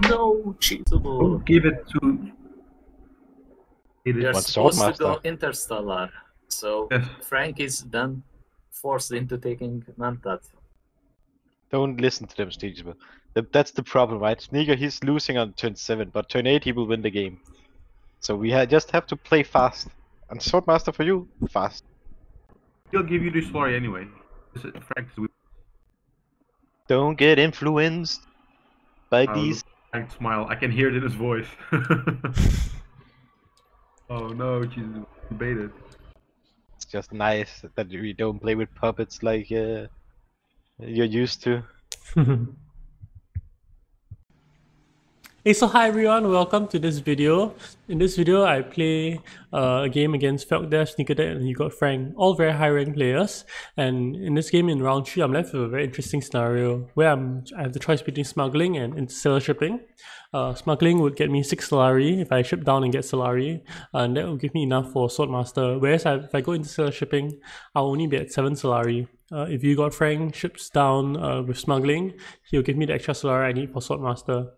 No, cheatable. Don't give it to. You're What supposed to Swordmaster? go interstellar, so Yes. Frank is then forced into taking Mantat. Don't listen to them, Steve. That's the problem, right? Sneaker, he's losing on turn 7, but turn 8 he will win the game. So we just have to play fast. And Swordmaster for you, fast. He'll give you the story anyway. Frank is Don't get influenced by these. Frank smile. I can hear it in his voice. Oh no, she's baited. It's just nice that we don't play with puppets like you're used to. Hey, so hi everyone, welcome to this video. In this video, I play a game against Felkdev, Sneakerdeck, and you got Frank, all very high rank players. And in this game, in round 3, I'm left with a very interesting scenario where I have the choice between smuggling and interstellar shipping. Smuggling would get me 6 Solari if I ship down and get Solari, and that will give me enough for Swordmaster. Whereas if I go interstellar shipping, I'll only be at 7 Solari. If you got Frank ships down with smuggling, he'll give me the extra Solari I need for Swordmaster.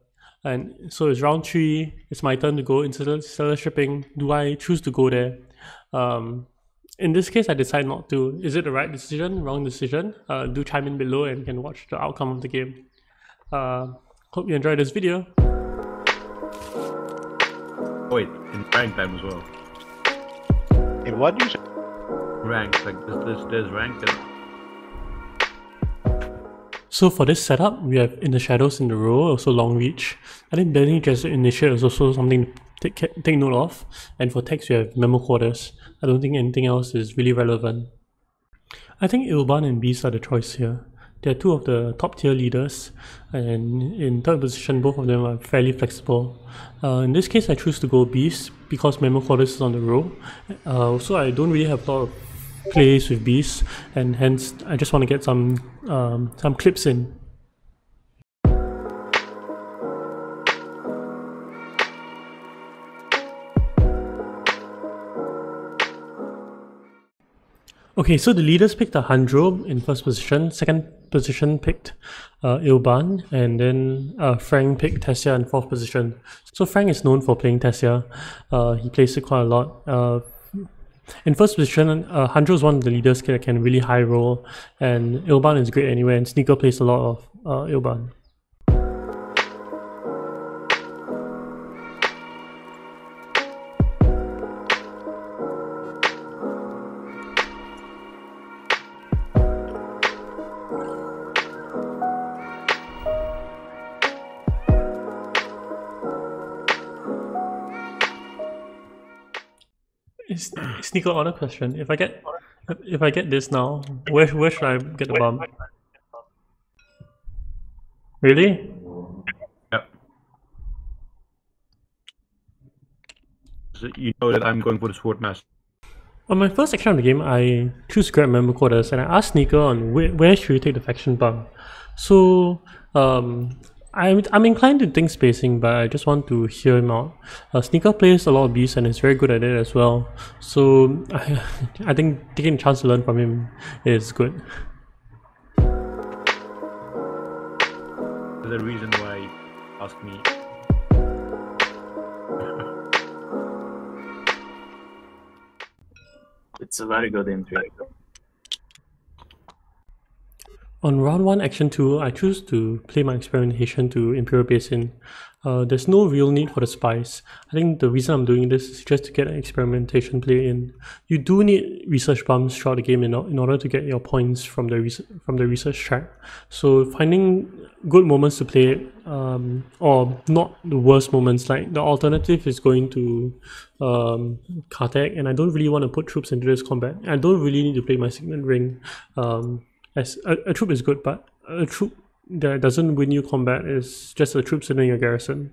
And so it's round 3, it's my turn to go interstellar shipping. Do I choose to go there? In this case, I decide not to. Is it the right decision, wrong decision? Do chime in below and you can watch the outcome of the game. Hope you enjoyed this video. Wait, in rank time as well. In what you say? Rank, like there's rank. So for this setup, we have In the Shadows in the row, also long reach. I think banning just initiate is also something to take note of. And for text, we have memo quarters. I don't think anything else is really relevant. I think Ilban and Beast are the choice here. They're two of the top tier leaders, and in third position, both of them are fairly flexible. In this case, I choose to go Beast because memo quarters is on the row. So I don't really have a lot of plays with Beast, and hence I just want to get some clips in. Okay, so the leaders picked Alejandro in first position, second position picked Ilban, and then Frank picked Tessia in fourth position. So Frank is known for playing Tessia. He plays it quite a lot. In first position, Alejandro is one of the leaders that can really high roll, and Ilban is great anyway, and Sneaker plays a lot of Ilban. Sneaker, on a question. If I get this now, where should I get the bomb? Really? Yep. So you know that I'm going for the Swordmaster. On my first action of the game, I choose grab member quarters, and I asked Sneaker on where should we take the faction bomb. So I'm inclined to think spacing, but I just want to hear him out. Sneaker plays a lot of beasts and is very good at it as well. So I think taking a chance to learn from him is good. There's a reason why you ask me. It's a very good entry. On round 1, action 2, I choose to play my experimentation to Imperial Basin. There's no real need for the spice. I think the reason I'm doing this is just to get an experimentation play in. You do need research bumps throughout the game in order to get your points from the research track. So finding good moments to play, or not the worst moments, like the alternative is going to Kartek, and I don't really want to put troops into this combat. I don't really need to play my Signet Ring. As a troop is good, but a troop that doesn't win you combat is just a troop sitting in your garrison.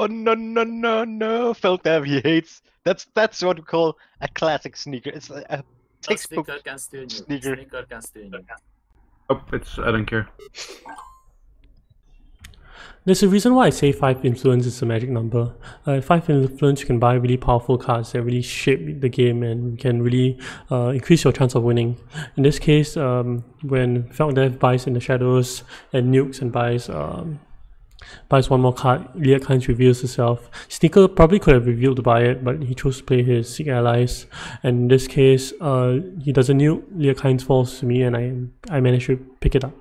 Oh no no no no! Feldab, he hates. That's what we call a classic sneaker. It's a But textbook Sneaker can steal you. sneaker. Sneaker can steal you. Oh, I don't care. There's a reason why I say 5 influence is a magic number. 5 influence, you can buy really powerful cards that really shape the game and can really increase your chance of winning. In this case, when Felkdev buys in the shadows and nukes and buys one more card, Liat Kynes reveals herself. Sneaker probably could have revealed to buy it, but he chose to play his Seek Allies. And in this case, he doesn't nuke, Liat Kynes falls to me, and I managed to pick it up.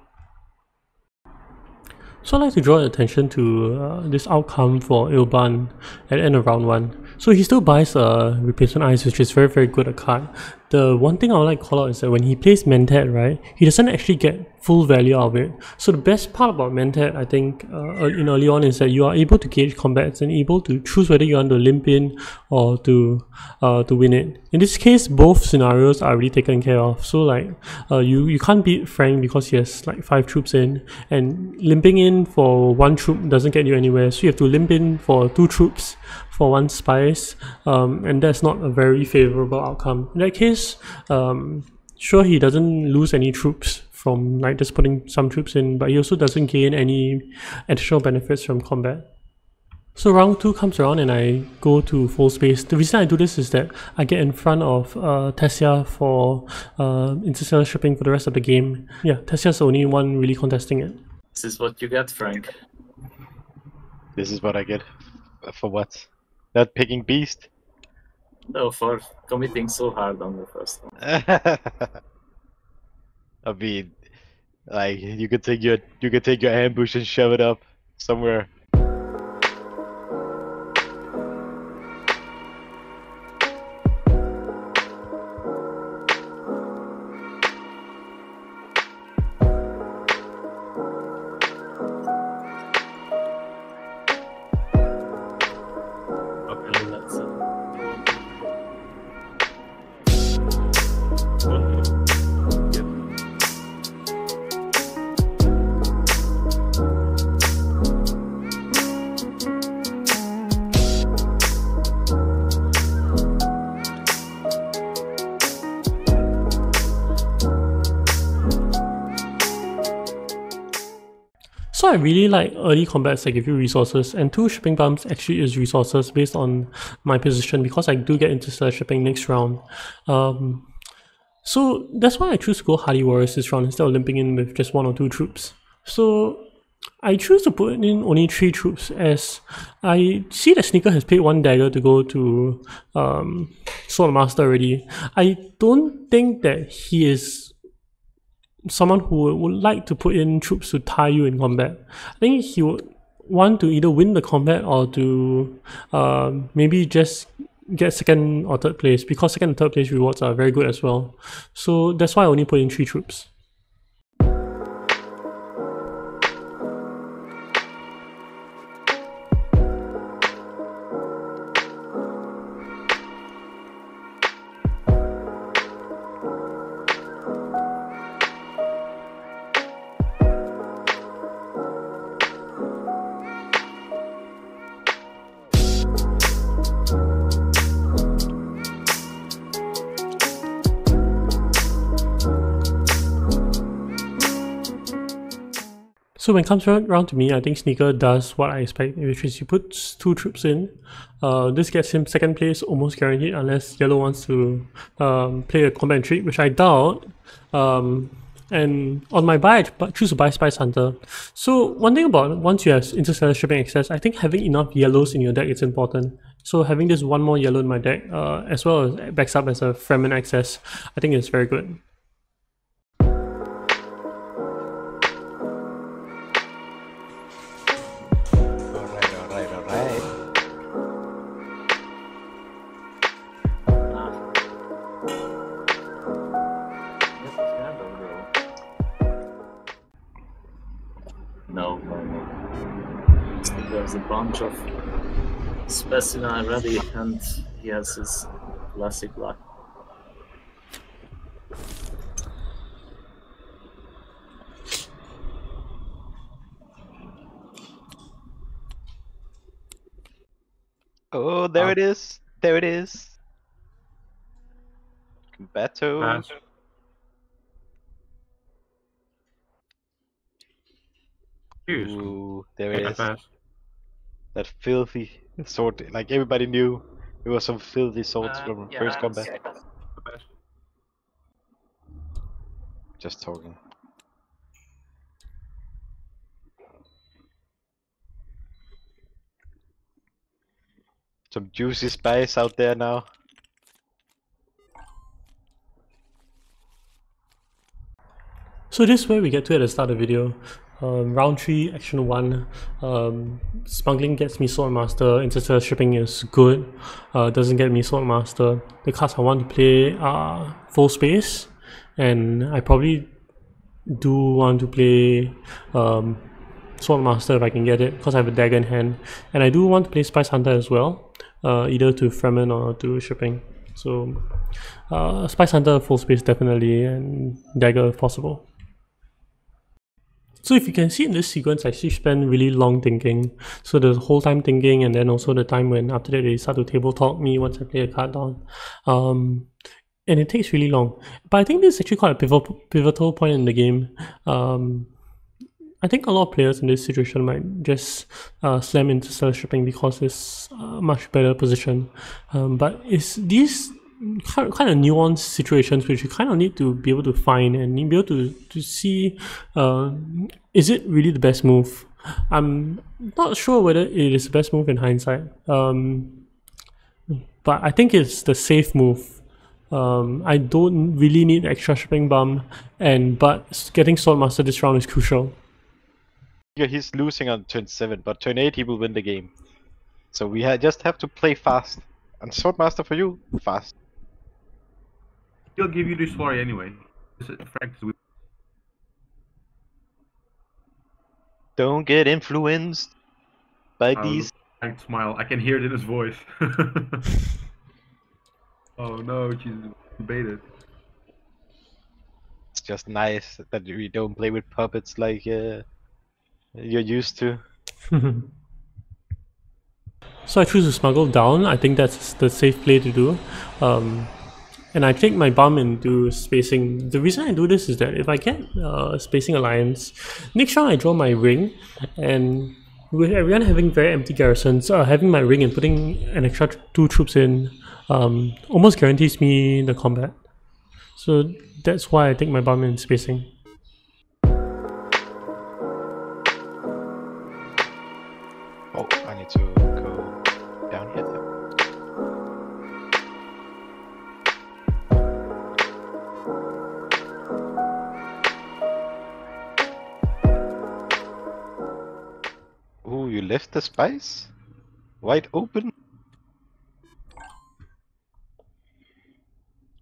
So I'd like to draw attention to this outcome for Ilban at the end of round 1. So he still buys Replacement Eyes, which is very, very good a card. The one thing I would like to call out is that when he plays Mentat, right, he doesn't actually get full value out of it. So the best part about Mentat, I think, in early on is that you are able to gauge combats and able to choose whether you want to limp in or to win it. In this case, both scenarios are already taken care of. So like, you can't beat Frank because he has like 5 troops in, and limping in for 1 troop doesn't get you anywhere. So you have to limp in for 2 troops for 1 spice, and that's not a very favorable outcome. In that case, sure, he doesn't lose any troops from like just putting some troops in, but he also doesn't gain any additional benefits from combat. So round 2 comes around and I go to full space. The reason I do this is that I get in front of Tessia for interstellar shipping for the rest of the game. Yeah, Tessia's the only one really contesting it. This is what you get, Frank. This is what I get. For what? Not picking beast? No, for committing so hard on the first one. I mean, like you could take your ambush and shove it up somewhere. So I really like early combats that give you resources, and 2 shipping bumps actually is resources based on my position because I do get interstellar shipping next round. So that's why I choose to go Hardy Warriors this round instead of limping in with just 1 or 2 troops. So I choose to put in only 3 troops as I see that Sneaker has paid 1 dagger to go to Swordmaster already. I don't think that he is someone who would like to put in troops to tie you in combat. I think he would want to either win the combat or to maybe just get 2nd or 3rd place, because 2nd and 3rd place rewards are very good as well. So that's why I only put in 3 troops. So when it comes around to me, I think Sneaker does what I expect, which is he puts 2 troops in. This gets him 2nd place almost guaranteed unless Yellow wants to play a combat intrigue, which I doubt. And on my buy, I choose to buy Spice Hunter. So one thing about once you have interstellar shipping access, I think having enough yellows in your deck is important. So having this 1 more yellow in my deck, as well as backs up as a Fremen access, I think is very good. No. There's a bunch of specimen ready, and he has his classic luck. Oh, there it is. There it is. Combato. Pass. Seriously. Ooh, there it I is. pass. That filthy sword. Like everybody knew it was some filthy swords from Yeah, first combat. I pass. Just talking. Some juicy spice out there now. So this is where we get to at the start of the video. Round 3, Action 1. Smuggling gets me Sword Master, Interstellar Shipping is good, doesn't get me Sword Master. The cards I want to play are Full Space, and I probably do want to play Sword Master if I can get it, because I have a dagger in hand. And I do want to play Spice Hunter as well, either to Fremen or to Shipping. So Spice Hunter, Full Space definitely, and dagger if possible. So if you can see in this sequence, I actually spend really long thinking. So the whole time thinking, and then also the time when after that they start to table talk me once I play a card down. And it takes really long. But I think this is actually quite a pivotal point in the game. I think a lot of players in this situation might just slam Interstellar Shipping because it's a much better position. But it's these kind of nuanced situations which you kind of need to be able to find and be able to see, is it really the best move? I'm not sure whether it is the best move in hindsight, but I think it's the safe move. I don't really need extra shipping bump, but getting Swordmaster this round is crucial. Yeah, he's losing on turn 7, but turn 8 he will win the game. So we just have to play fast. And Swordmaster for you, fast. He'll give you the story anyway. Don't get influenced by these. I smile. I can hear it in his voice. Oh no, she's baited. It's just nice that we don't play with puppets like you're used to. So I choose to smuggle down. I think that's the safe play to do. And I take my bum into spacing. The reason I do this is that if I get spacing alliance, next round I draw my ring, and with everyone having very empty garrisons, having my ring and putting an extra 2 troops in almost guarantees me the combat. So that's why I take my bum in spacing. Oh, I need to go down here. Ooh, you left the spice wide open.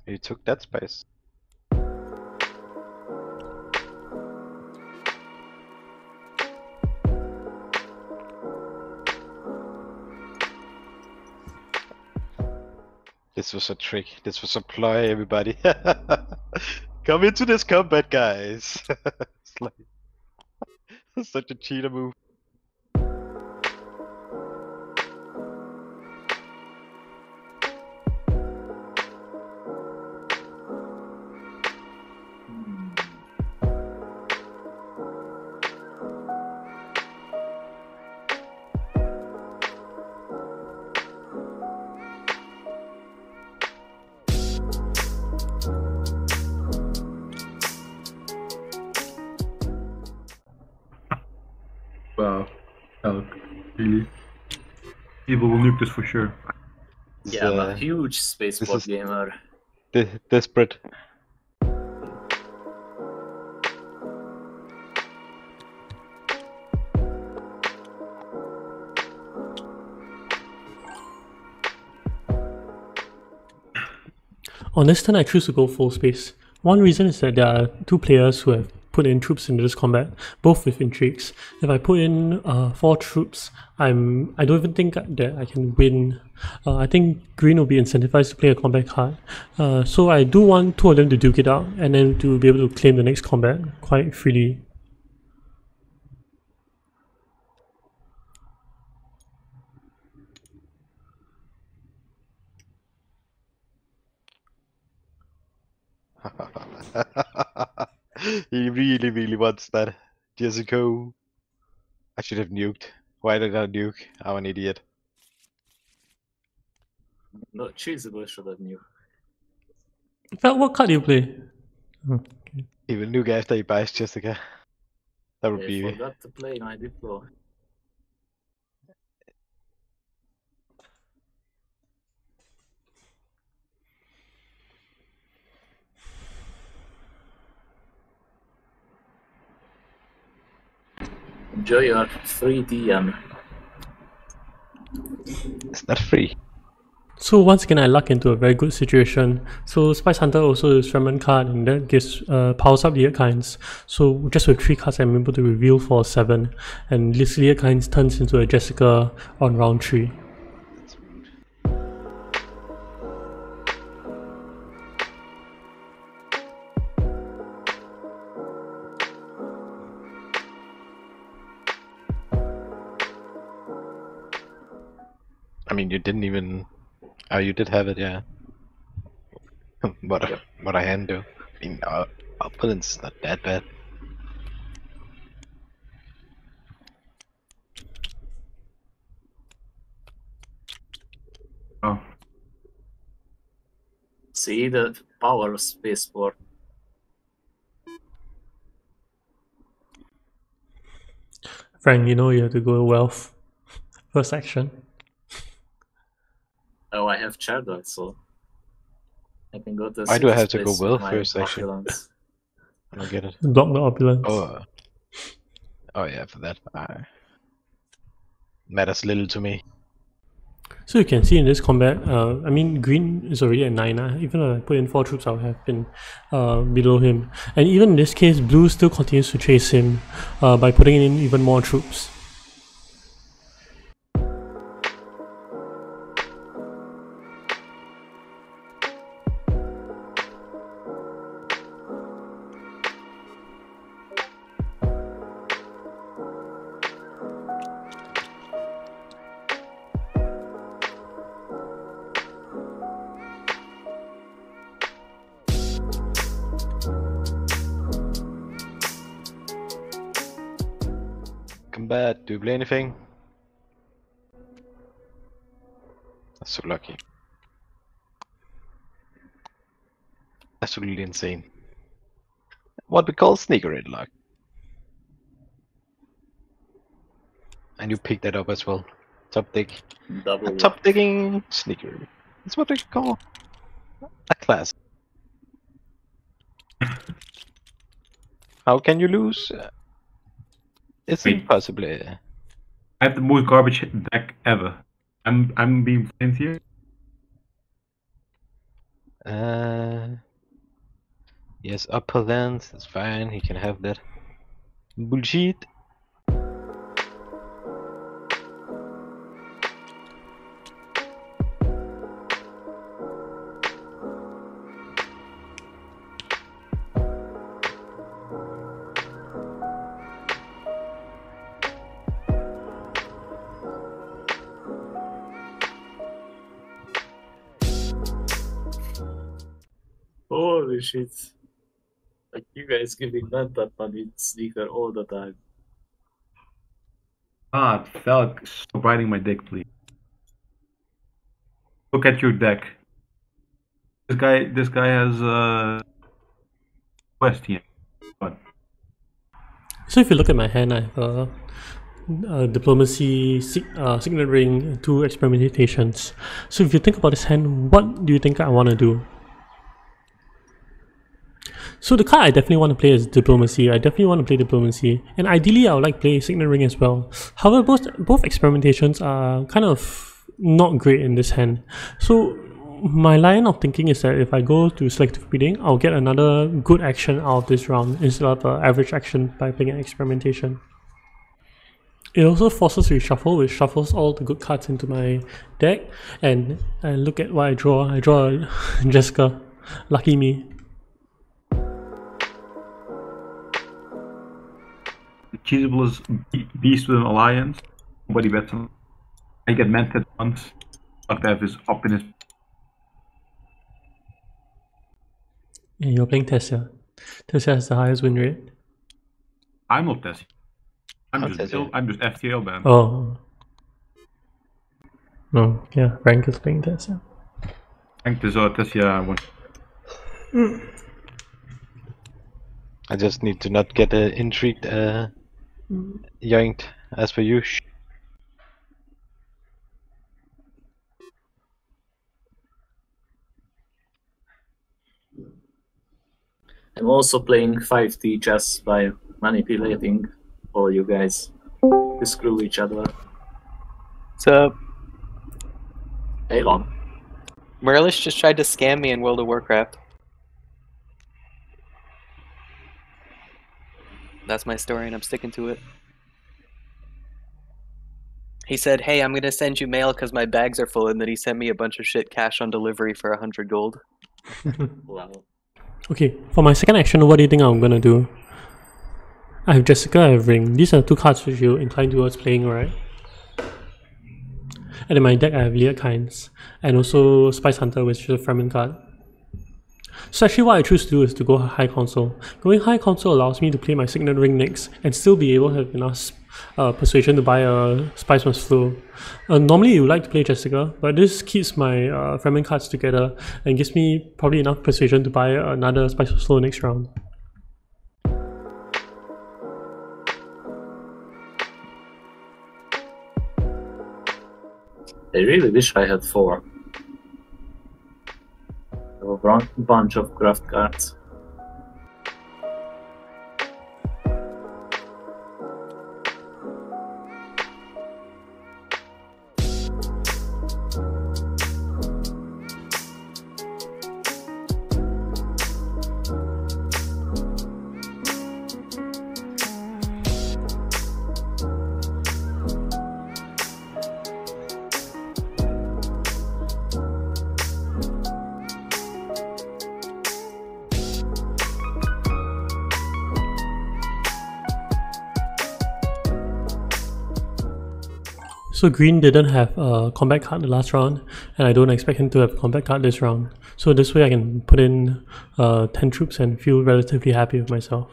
You took that spice. This was a trick. This was a ploy, everybody. Come into this combat, guys. It's like such a cheater move. Wow. Oh, really? People will nuke this for sure. Yeah, I'm a huge spaceport is- gamer. Desperate. On this turn, I choose to go full space. One reason is that there are 2 players who have put in troops into this combat, both with intrigues. If I put in 4 troops, I don't even think that I can win. I think green will be incentivized to play a combat card. So I do want 2 of them to duke it out, and then to be able to claim the next combat quite freely. He really, really wants that. Jessica. I should have nuked. Why did I nuke? I'm an idiot. No, Cheesable should have knew. Fel, what card do you play? Oh, okay. He will nuke after he buys Jessica. That would I be. forgot to play my Diplo. Enjoy your free DM. It's not free. So once again, I luck into a very good situation. So Spice Hunter also is Fremen card, and that gives powers up the kinds. So just with 3 cards, I'm able to reveal for 7, and this kinds turns into a Jessica on round 3. That's rude. I mean, you didn't even. Oh, you did have it, yeah. What I hand do. I mean, our opponent's not that bad. Oh, See the power of spaceport. Frank, you know you have to go wealth. First action. Oh, I have Chardot, so I can go to. Why do I have to space go well with my first, actually? opulence. I don't get it. Block the opulence. Oh yeah, for that. Matters little to me. So you can see in this combat, I mean green is already at 9, even though I put in 4 troops I would have been below him. And even in this case, blue still continues to chase him by putting in even more troops. Combat, do you play anything? That's so lucky. Absolutely insane. What we call sneaker in luck. And you picked that up as well. Top dig. Double. A top digging sneaker. That's what we call a class. How can you lose? It's Wait. impossible. I have the most garbage deck ever. I'm being flamed here. Yes, opulence. That's fine. He can have that. Bullshit. Holy shit. Like, you guys giving that money sneaker all the time. Ah, Felk, stop riding my dick, please. Look at your deck. This guy has quest here. What? So if you look at my hand, I have diplomacy, signet ring, and 2 experimentations. So if you think about this hand, what do you think I want to do? So the card I definitely want to play is diplomacy. I definitely want to play diplomacy, and ideally I would like to play signet ring as well. However, both experimentations are kind of not great in this hand. So my line of thinking is that if I go to selective breeding, I'll get another good action out of this round instead of an average action by playing an experimentation. It also forces reshuffle, which shuffles all the good cards into my deck, and look at what I draw. I draw Jessica. Lucky me. Cheesable is beast with an alliance. Nobody bets on. I get mented once. Fuck to have his up in his. Yeah, you're playing Tessia. Tessia has the highest win rate. I'm not Tessie. I'm Tessia. I'm just FTL band. Oh. No, yeah, Rank is playing Tessia. Ranked is Tessia one. I just need to not get intrigued, yoinked as per you. I'm also playing 5D chess by manipulating all you guys to screw each other. What's up? Hey, long. Merlish just tried to scam me in World of Warcraft. That's my story and I'm sticking to it. He said, hey, I'm gonna send you mail because my bags are full, and then he sent me a bunch of shit cash on delivery for 100 gold. Wow. Okay, for my second action, what do you think I'm gonna do? I have Jessica, I have Ring. These are two cards which you incline towards playing, right? And in my deck, I have Liat Kynes, and also Spice Hunter, which is a Fremen card. So actually what I choose to do is to go High Council. Going High Council allows me to play my Signet Ring next, and still be able to have enough persuasion to buy a Spice Must Flow. Normally you would like to play Jessica, but this keeps my Fremen cards together, and gives me probably enough persuasion to buy another Spice Must Flow next round. I really wish I had 4. A bunch of craft cards. So green didn't have a combat card the last round, and I don't expect him to have a combat card this round. So this way I can put in 10 troops and feel relatively happy with myself.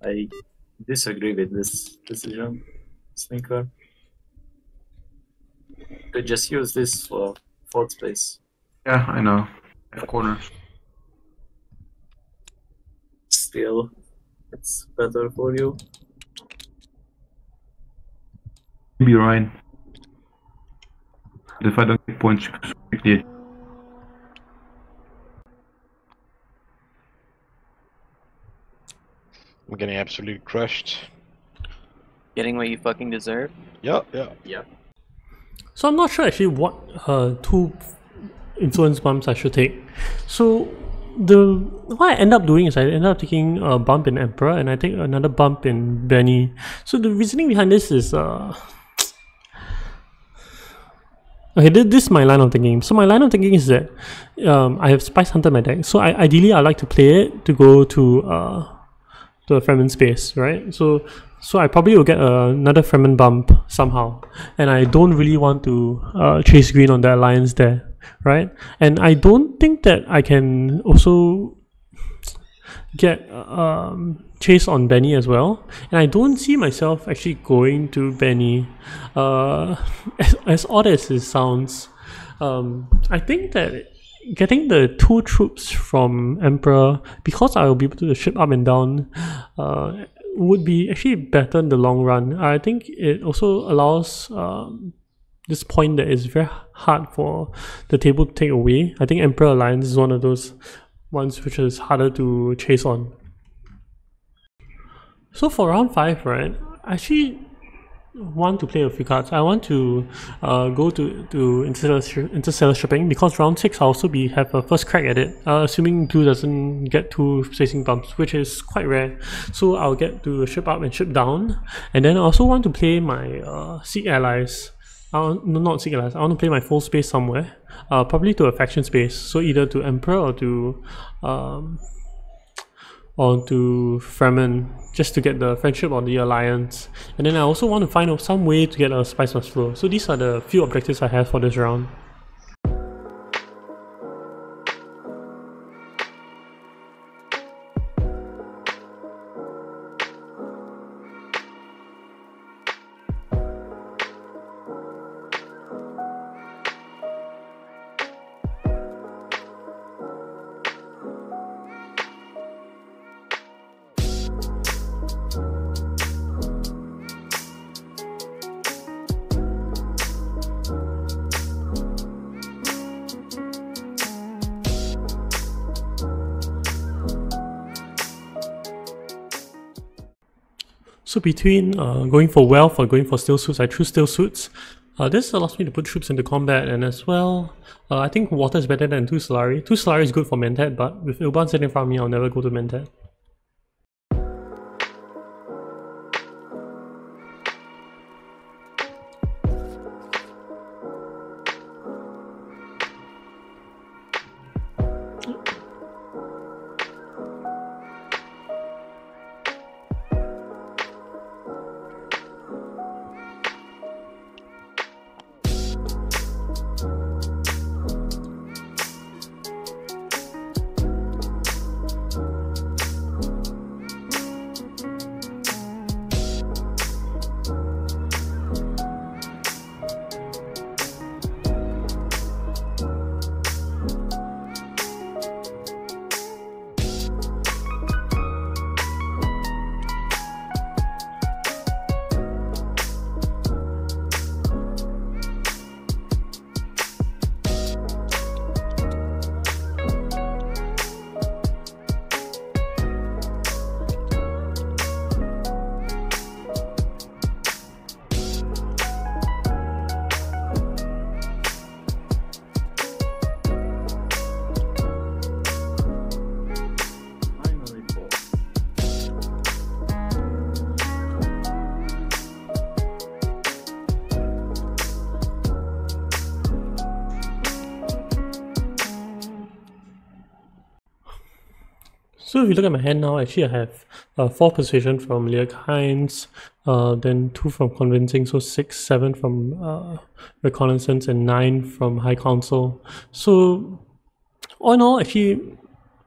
I disagree with this decision, Sneaker. Could just use this for fort space. Yeah, I know. F corners. Still, it's better for you. Maybe you're right. But if I don't get points quickly, I'm getting absolutely crushed. Getting what you fucking deserve? Yeah. Yeah. So I'm not sure actually what two influence bumps I should take. So what I end up doing is I end up taking a bump in Emperor, and I take another bump in Benny. So the reasoning behind this is okay, this is my line of thinking. So my line of thinking is that I have Spice Hunter in my deck. So ideally I like to play it to go to a Fremen space, right? So I probably will get another Fremen bump somehow, and I don't really want to chase green on the alliance there, right? And I don't think that I can also get chase on Benny as well, and I don't see myself actually going to Benny. As odd as it sounds, I think that getting the 2 troops from Emperor, because I will be able to ship up and down, would be actually better in the long run. I think it also allows this point that is very hard for the table to take away. I think Emperor Alliance is one of those ones which is harder to chase on. So for round 5, right, actually want to play a few cards. I want to go to interstellar shipping, because round 6 I'll also have a first crack at it, assuming blue doesn't get 2 facing bumps, which is quite rare. So I'll get to ship up and ship down, and then I also want to play my Seek Allies. No, not Seek Allies. I want to play my full space somewhere, probably to a faction space. So either to Emperor or to Fremen, just to get the friendship or the alliance. And then I also want to find some way to get a Spice Must Flow. So these are the few objectives I have for this round. So between going for wealth or going for steel suits, I choose steel suits. This allows me to put troops into combat, and as well, I think water is better than 2 Solari. 2 Solari is good for Mentat, but with Ilban sitting in front of me, I'll never go to Mentat. So if you look at my hand now, actually I have 4 persuasion from Lear Kynes, then 2 from convincing, so 6, 7 from reconnaissance, and 9 from high council. So all in all, actually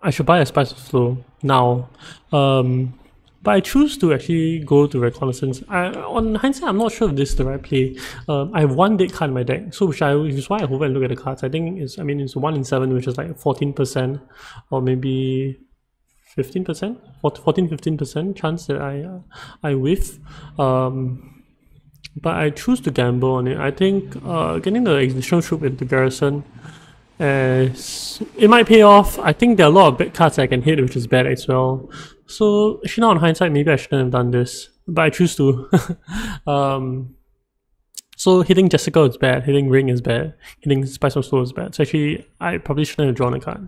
I should buy a Spice of Flow now. But I choose to actually go to reconnaissance. On hindsight, I'm not sure if this is the right play. I have 1 dead card in my deck, so which is why I hover and look at the cards. I think it's 1 in 7, which is like 14%, or maybe 15%, 14-15% chance that I whiff. But I choose to gamble on it. I think getting the additional troop into garrison, it might pay off. I think there are a lot of bad cards I can hit, which is bad as well. So actually now on hindsight, maybe I shouldn't have done this, but I choose to. So hitting Jessica is bad, hitting Ring is bad, hitting Spice of Slow is bad. So actually, I probably shouldn't have drawn a card.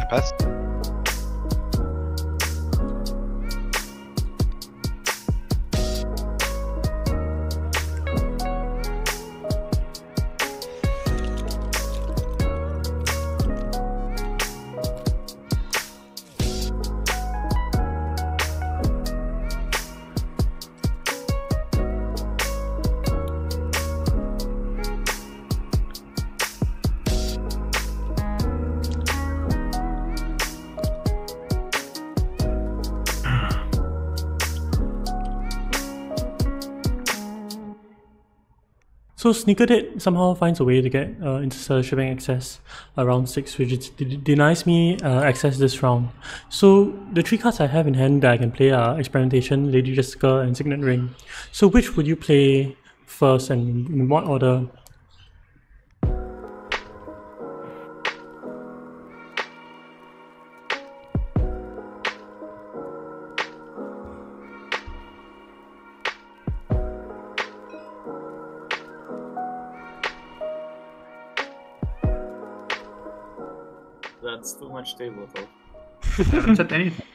Pass. So Sneaker Date somehow finds a way to get interstellar shipping access around 6, which denies me access this round. So the 3 cards I have in hand that I can play are Experimentation, Lady Jessica, and Signet Ring. So which would you play first, and in what order? That's too much table talk. I haven't said anything.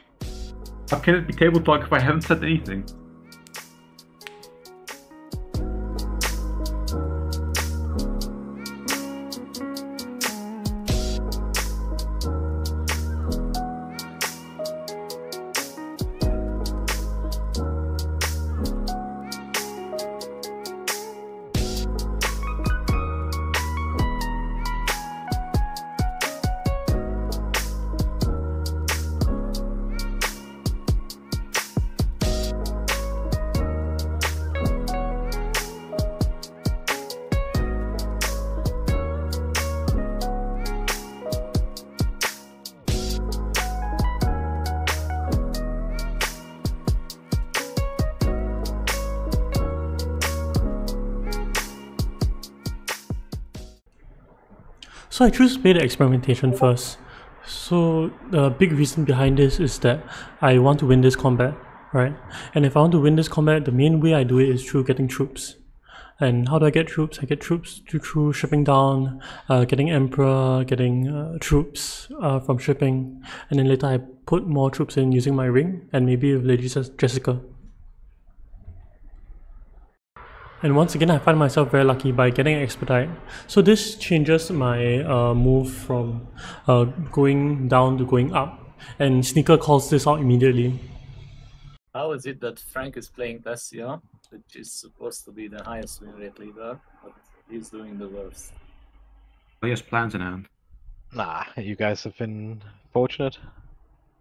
How can it be table talk if I haven't said anything? So I choose to play the Experimentation first. So the big reason behind this is that I want to win this combat, right? And if I want to win this combat, the main way I do it is through getting troops. And how do I get troops? I get troops through shipping down, getting Emperor, getting troops from shipping, and then later I put more troops in using my ring, and maybe with Lady Jessica. And once again, I find myself very lucky by getting Expedite. So this changes my move from going down to going up. And Sneaker calls this out immediately. How is it that Frank is playing Tessia, which is supposed to be the highest win rate leader, but he's doing the worst? He has plans in hand. Nah, you guys have been fortunate.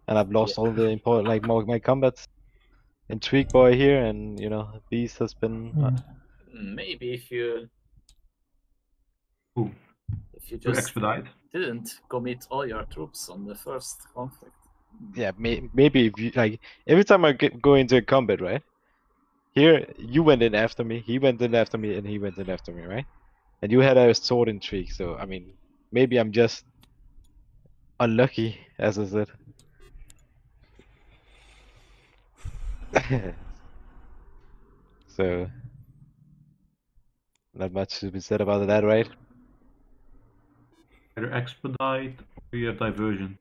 And I've lost all the important, like my combats. Intrigue Boy here, and you know, Beast has been... Maybe if you Ooh. if you To just expedite. didn't commit all your troops on the first conflict. Yeah, maybe if you, like, every time I go into a combat, right? Here, you went in after me, he went in after me, and he went in after me, right? And you had a sword intrigue, so, I mean, maybe I'm just unlucky, as I said. So, not much to be said about that, right? Either expedite or you have diversion.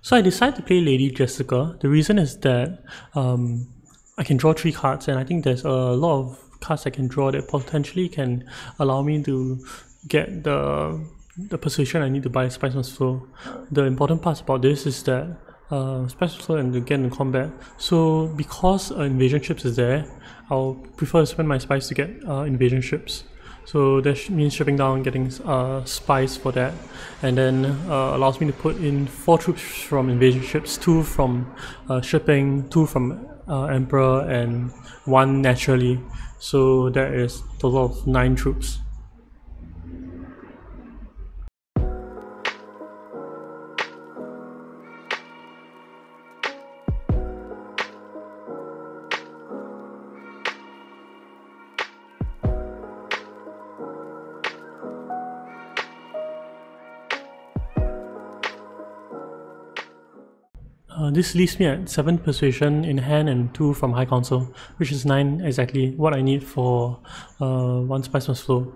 So I decided to play Lady Jessica. The reason is that I can draw 3 cards, and I think there's a lot of cards I can draw that potentially can allow me to get the position I need to buy Spice Must Flow. The important part about this is that Spice Must Flow and to get in combat. So because invasion ships is there, I'll prefer to spend my spice to get invasion ships. So that means shipping down, getting spice for that, and then allows me to put in 4 troops from invasion ships, 2 from shipping, 2 from Emperor, and 1 naturally. So that is a total of 9 troops. This leaves me at 7 persuasion in hand and 2 from High Council, which is 9 exactly, what I need for 1 Spice Must Flow.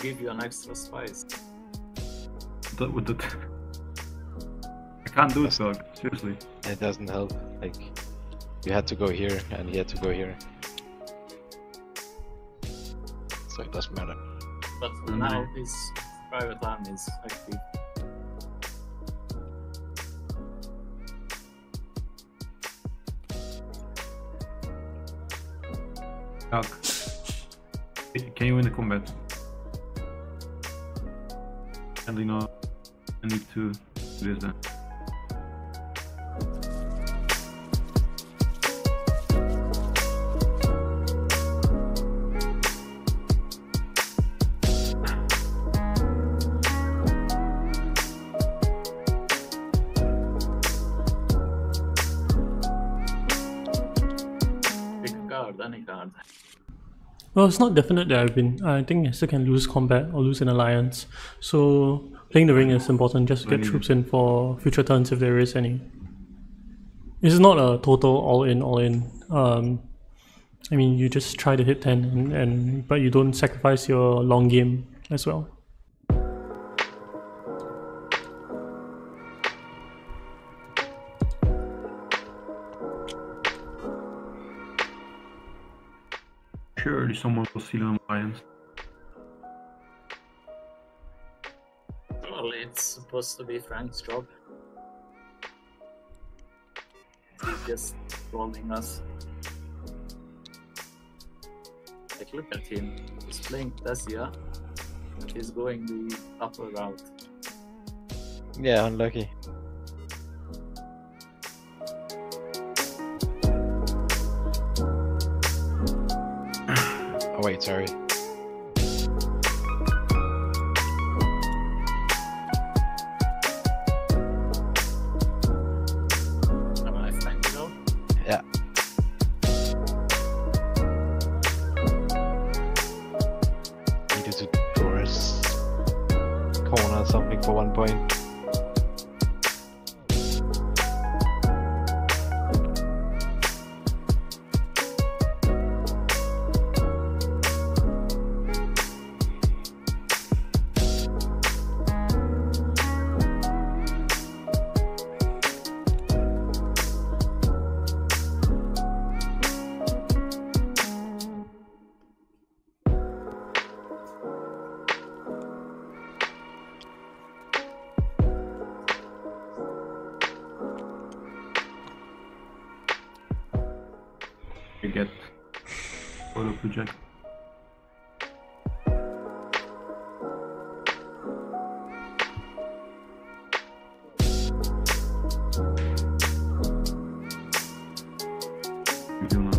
give you an extra spice. That would that. I can't do it, dog. Seriously. It doesn't help. Like, you had to go here, and he had to go here. So it doesn't matter. But now his private land is active. Doug, can you win the combat? Apparently not. I need to do this then. Any card. Well, it's not definite that I think I still can lose combat or lose an alliance. So playing the ring is important just to get troops in for future turns if there is any. This is not a total all in. I mean, you just try to hit 10 but you don't sacrifice your long game as well. Surely someone will steal an alliance. Well, it's supposed to be Frank's job. He's just trolling us. Like, look at him. He's playing Tessia. He's going the upper route. Yeah, unlucky. Oh wait, sorry. Am I Frank, you know? Yeah. Needed to draw his corner or something for 1 point. You get photo project. You do not.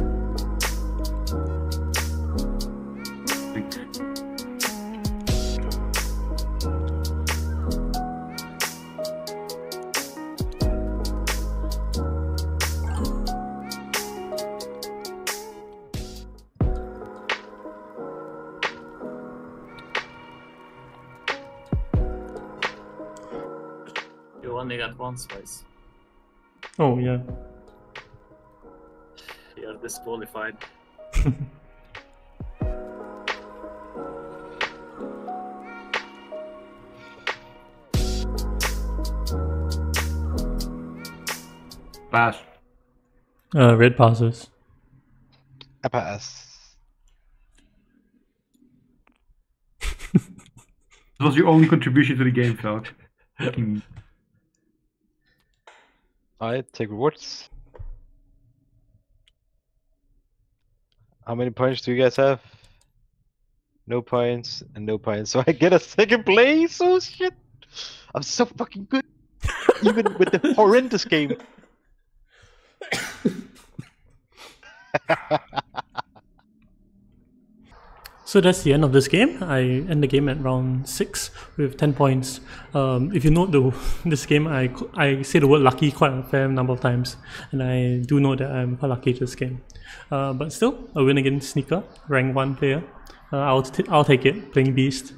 You only got one spice. Oh yeah. You're disqualified. Pass. Red passes. I pass. This was your only contribution to the game, Falk. Fucking- I take rewards. How many points do you guys have? No points and no points. So I get a second place. Oh shit! I'm so fucking good, even with the horrendous game. So that's the end of this game. I end the game at round 6 with 10 points. If you note this game, I say the word lucky quite a fair number of times, and I do know that I'm quite lucky this game. But still, a win against Sneaker, rank 1 player. I'll take it, playing Beast.